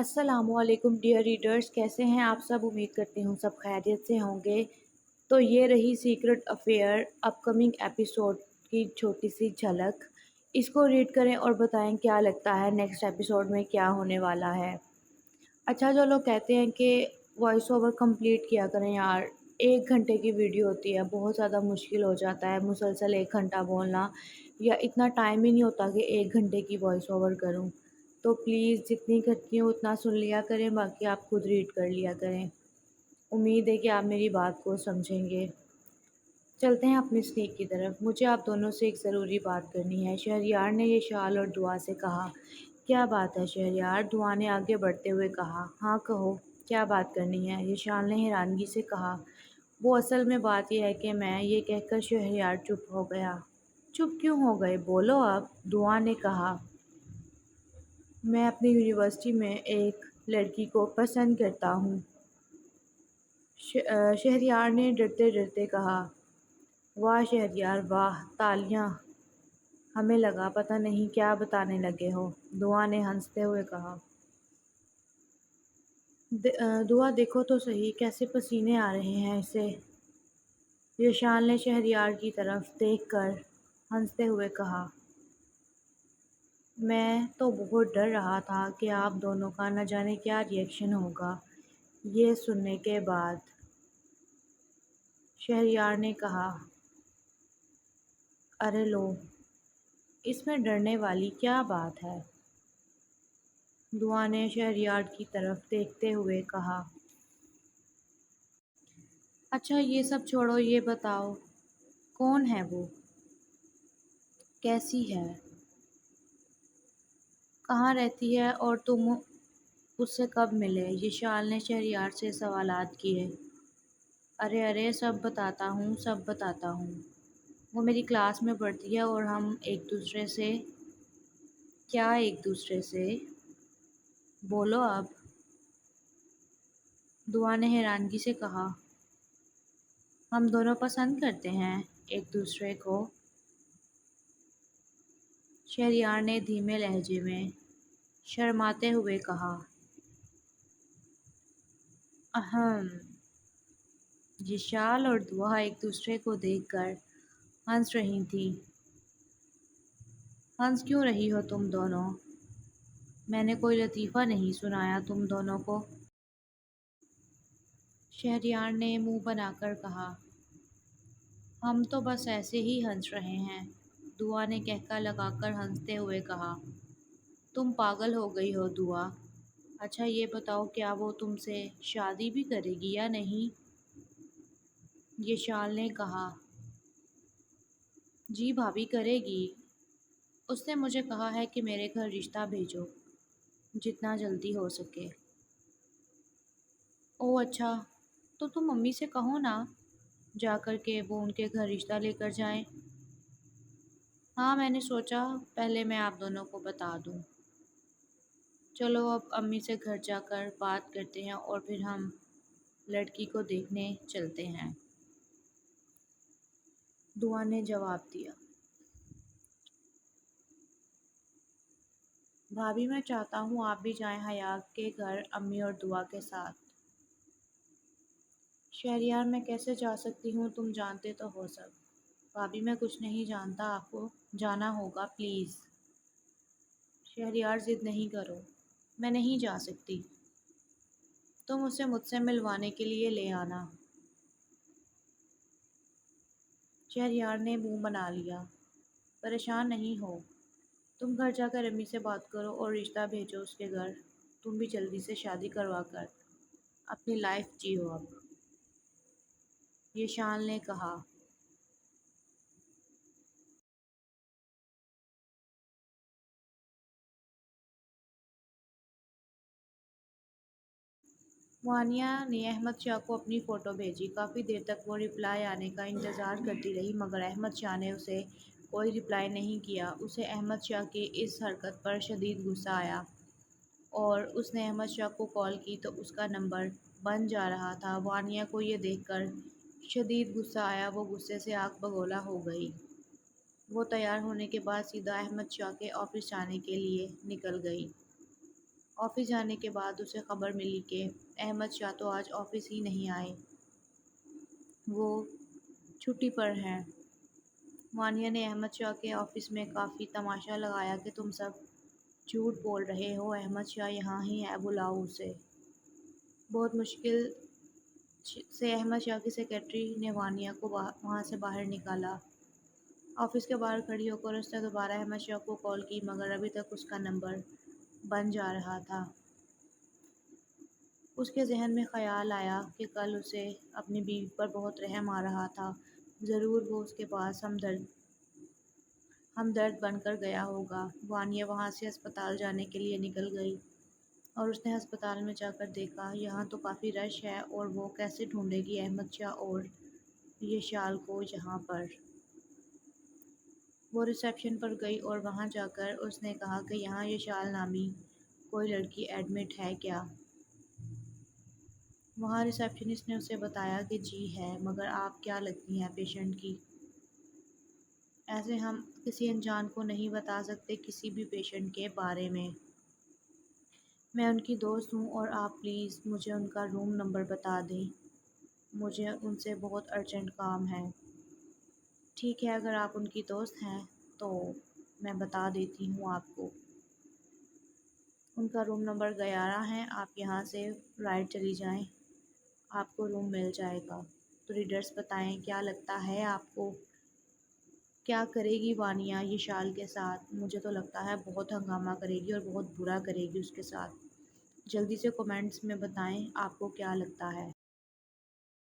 अस्सलामु अलैकुम dear readers, कैसे हैं आप सब। उम्मीद करती हूँ सब खैरियत से होंगे। तो ये रही सीक्रेट अफेयर अपकमिंग एपिसोड की छोटी सी झलक। इसको रीड करें और बताएं क्या लगता है नेक्स्ट एपिसोड में क्या होने वाला है। अच्छा, जो लोग कहते हैं कि वॉइस ओवर कंप्लीट किया करें यार, 1 घंटे की वीडियो होती है, बहुत ज़्यादा मुश्किल हो जाता है मुसलसल 1 घंटा बोलना, या इतना टाइम ही नहीं होता कि 1 घंटे की वॉइस ओवर करूं। तो प्लीज़ जितनी करती हूँ उतना सुन लिया करें, बाकी आप खुद रीड कर लिया करें। उम्मीद है कि आप मेरी बात को समझेंगे। चलते हैं अपनी स्नेक की तरफ। मुझे आप दोनों से एक ज़रूरी बात करनी है। शहरयार ने ये शाल और दुआ से कहा। क्या बात है शहरयार, दुआ ने आगे बढ़ते हुए कहा। हाँ कहो, क्या बात करनी है, ये शाल ने हैरानगी से कहा। वो असल में बात यह है कि मैं, ये कहकर शहरयार चुप हो गया। चुप क्यों हो गए, बोलो अब, दुआ ने कहा। मैं अपनी यूनिवर्सिटी में एक लड़की को पसंद करता हूँ, शहरयार ने डरते डरते कहा। वाह शहरयार वाह, तालियां। हमें लगा पता नहीं क्या बताने लगे हो, दुआ ने हंसते हुए कहा। दुआ देखो तो सही, कैसे पसीने आ रहे हैं इसे, यशान ने शहरयार की तरफ देखकर हंसते हुए कहा। मैं तो बहुत डर रहा था कि आप दोनों का न जाने क्या रिएक्शन होगा ये सुनने के बाद, शहरयार ने कहा। अरे लो, इसमें डरने वाली क्या बात है, दुआ ने शहरयार की तरफ देखते हुए कहा। अच्छा ये सब छोड़ो, ये बताओ कौन है वो, कैसी है, कहाँ रहती है और तुम उससे कब मिले, ये शाल ने शहरयार से सवालात किए। अरे अरे, सब बताता हूँ सब बताता हूँ। वो मेरी क्लास में पढ़ती है और हम एक दूसरे से, क्या एक दूसरे से, बोलो अब, दुआ ने हैरानगी से कहा। हम दोनों पसंद करते हैं एक दूसरे को, शहरयार ने धीमे लहजे में शर्माते हुए कहा। अहम, यशाल और दुआ एक दूसरे को देखकर हंस रही थी। हंस क्यों रही हो तुम दोनों, मैंने कोई लतीफ़ा नहीं सुनाया तुम दोनों को, शहरयार ने मुंह बनाकर कहा। हम तो बस ऐसे ही हंस रहे हैं, दुआ ने कहका लगाकर हंसते हुए कहा। तुम पागल हो गई हो दुआ। अच्छा ये बताओ, क्या वो तुमसे शादी भी करेगी या नहीं, ये शाल ने कहा। जी भाभी करेगी, उसने मुझे कहा है कि मेरे घर रिश्ता भेजो जितना जल्दी हो सके। ओह अच्छा, तो तुम मम्मी से कहो ना जाकर के वो उनके घर रिश्ता लेकर जाएं। हाँ मैंने सोचा पहले मैं आप दोनों को बता दूं। चलो अब अम्मी से घर जाकर बात करते हैं और फिर हम लड़की को देखने चलते हैं, दुआ ने जवाब दिया। भाभी मैं चाहता हूँ आप भी जाएं हया के घर अम्मी और दुआ के साथ। शहरयार मैं कैसे जा सकती हूँ, तुम जानते तो हो सब। भाभी मैं कुछ नहीं जानता, आपको जाना होगा प्लीज़। शहरयार जिद नहीं करो, मैं नहीं जा सकती, तुम उसे मुझसे मिलवाने के लिए ले आना, शहरयार ने मुंह बना लिया। परेशान नहीं हो, तुम घर जाकर अम्मी से बात करो और रिश्ता भेजो उसके घर, तुम भी जल्दी से शादी करवा कर अपनी लाइफ जियो अब, ये शान ने कहा। वानिया ने अहमद शाह को अपनी फ़ोटो भेजी। काफ़ी देर तक वो रिप्लाई आने का इंतज़ार करती रही, मगर अहमद शाह ने उसे कोई रिप्लाई नहीं किया। उसे अहमद शाह की इस हरकत पर शदीद गुस्सा आया और उसने अहमद शाह को कॉल की तो उसका नंबर बंद जा रहा था। वानिया को ये देखकर शदीद गुस्सा आया, वो गुस्से से आग बगोला हो गई। वो तैयार होने के बाद सीधा अहमद शाह के ऑफिस जाने के लिए निकल गई। آفس جانے کے بعد اسے خبر ملی کہ احمد شاہ تو آج آفس ہی نہیں آئے، وہ چھٹی پر ہیں۔ وانیہ نے احمد شاہ کے آفس میں کافی تماشا لگایا کہ تم سب جھوٹ بول رہے ہو، احمد شاہ یہاں ہی ہے، بلاؤ اسے۔ بہت مشکل سے احمد شاہ کی سیکرٹری نے وانیہ کو وہاں سے باہر نکالا۔ آفس کے باہر کھڑی ہو کر اس نے دوبارہ احمد شاہ کو کال کی، مگر ابھی تک اس کا نمبر بند جا رہا تھا۔ اس کے ذہن میں خیال آیا کہ کل اسے اپنی بیوی پر بہت رحم آ رہا تھا، ضرور وہ اس کے پاس ہمدرد بن کر گیا ہوگا۔ وانیہ وہاں سے ہسپتال جانے کے لیے نکل گئی اور اس نے ہسپتال میں جا کر دیکھا یہاں تو کافی رش ہے اور وہ کیسے ڈھونڈے گی احمد شاہ اور یشال کو یہاں پر۔ وہ ریسیپشن پر گئی اور وہاں جا کر اس نے کہا کہ یہاں یشال نامی کوئی لڑکی ایڈمٹ ہے کیا؟ وہاں ریسیپشنسٹ نے اسے بتایا کہ جی ہے، مگر آپ کیا لگتی ہیں پیشنٹ کی؟ ایسے ہم کسی انجان کو نہیں بتا سکتے کسی بھی پیشنٹ کے بارے میں۔ میں ان کی دوست ہوں اور آپ پلیز مجھے ان کا روم نمبر بتا دیں، مجھے ان سے بہت ارجنٹ کام ہے۔ ٹھیک ہے، اگر آپ ان کی دوست ہیں تو میں بتا دیتی ہوں آپ کو۔ ان کا روم نمبر 11 ہے، آپ یہاں سے رائٹ چلی جائیں، آپ کو روم مل جائے گا۔ تو ریڈرز بتائیں کیا لگتا ہے آپ کو کیا کرے گی وانیہ یشال کے ساتھ؟ مجھے تو لگتا ہے بہت ہنگامہ کرے گی اور بہت برا کرے گی اس کے ساتھ۔ جلدی سے کومنٹس میں بتائیں آپ کو کیا لگتا ہے۔